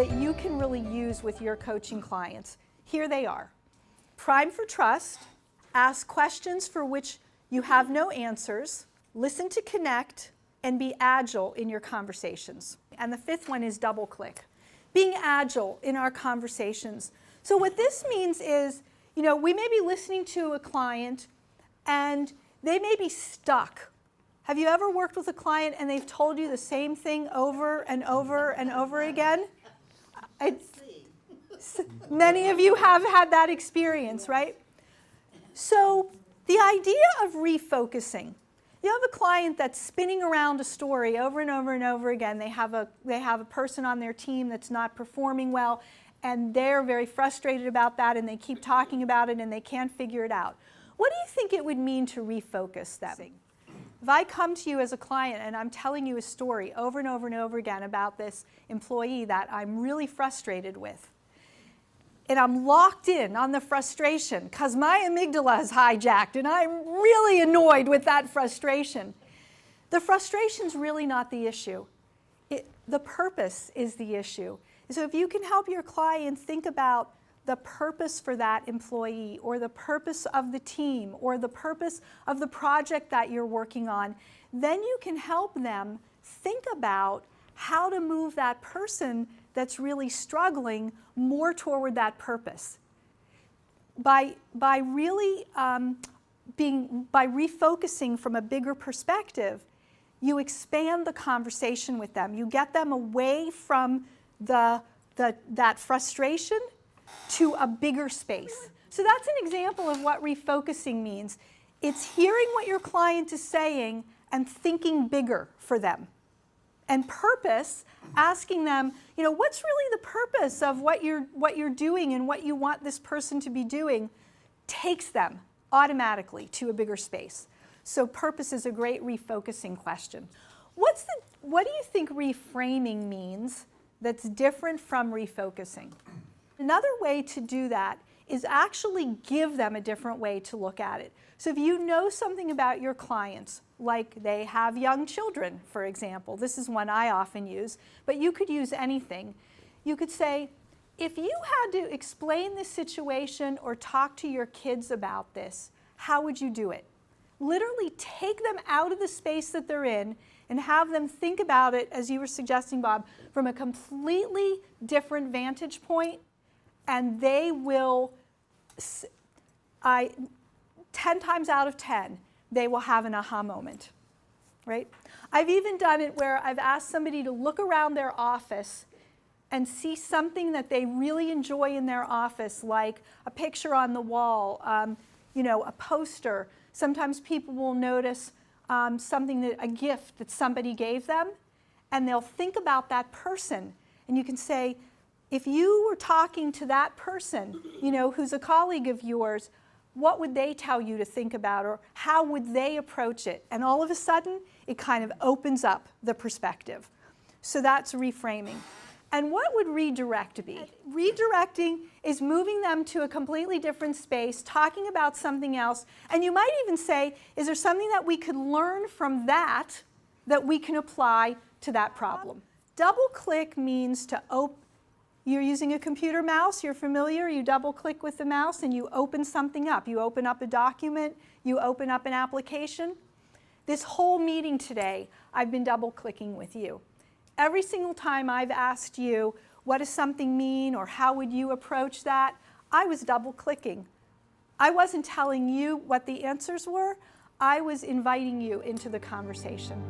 that you can really use with your coaching clients. Here they are. Prime for trust, ask questions for which you have no answers, listen to connect, and be agile in your conversations. And the fifth one is double click. Being agile in our conversations. So what this means is, we may be listening to a client and they may be stuck. Have you ever worked with a client and they've told you the same thing over and over and over again? Many of you have had that experience, right? So the idea of refocusing. You have a client that's spinning around a story over and over and over again. They have a person on their team that's not performing well, and they're very frustrated about that, and they keep talking about it, and they can't figure it out. What do you think it would mean to refocus them? If I come to you as a client and I'm telling you a story over and over and over again about this employee that I'm really frustrated with, and I'm locked in on the frustration because my amygdala is hijacked and I'm really annoyed with that frustration. The frustration's really not the issue. The purpose is the issue. So if you can help your client think about the purpose for that employee, or the purpose of the team, or the purpose of the project that you're working on, then you can help them think about how to move that person that's really struggling more toward that purpose. By refocusing from a bigger perspective, you expand the conversation with them. You get them away from that frustration to a bigger space. So that's an example of what refocusing means. It's hearing what your client is saying and thinking bigger for them. And purpose, asking them, what's really the purpose of what you're doing and what you want this person to be doing, takes them automatically to a bigger space. So purpose is a great refocusing question. What do you think reframing means that's different from refocusing? Another way to do that is actually give them a different way to look at it. So if you know something about your clients, like they have young children, for example, this is one I often use, but you could use anything. You could say, if you had to explain this situation or talk to your kids about this, how would you do it? Literally take them out of the space that they're in and have them think about it, as you were suggesting, Bob, from a completely different vantage point, and they will, 10 times out of 10, they will have an aha moment, right? I've even done it where I've asked somebody to look around their office and see something that they really enjoy in their office, like a picture on the wall, a poster. Sometimes people will notice a gift that somebody gave them, and they'll think about that person. And you can say, if you were talking to that person, who's a colleague of yours, what would they tell you to think about, or how would they approach it? And all of a sudden, it kind of opens up the perspective. So that's reframing. And what would redirect be? Redirecting is moving them to a completely different space, talking about something else, and you might even say, is there something that we could learn from that we can apply to that problem? Double click means to open. You're using a computer mouse, you're familiar, you double click with the mouse and you open something up. You open up a document, you open up an application. This whole meeting today, I've been double clicking with you. Every single time I've asked you, what does something mean, or how would you approach that, I was double clicking. I wasn't telling you what the answers were, I was inviting you into the conversation.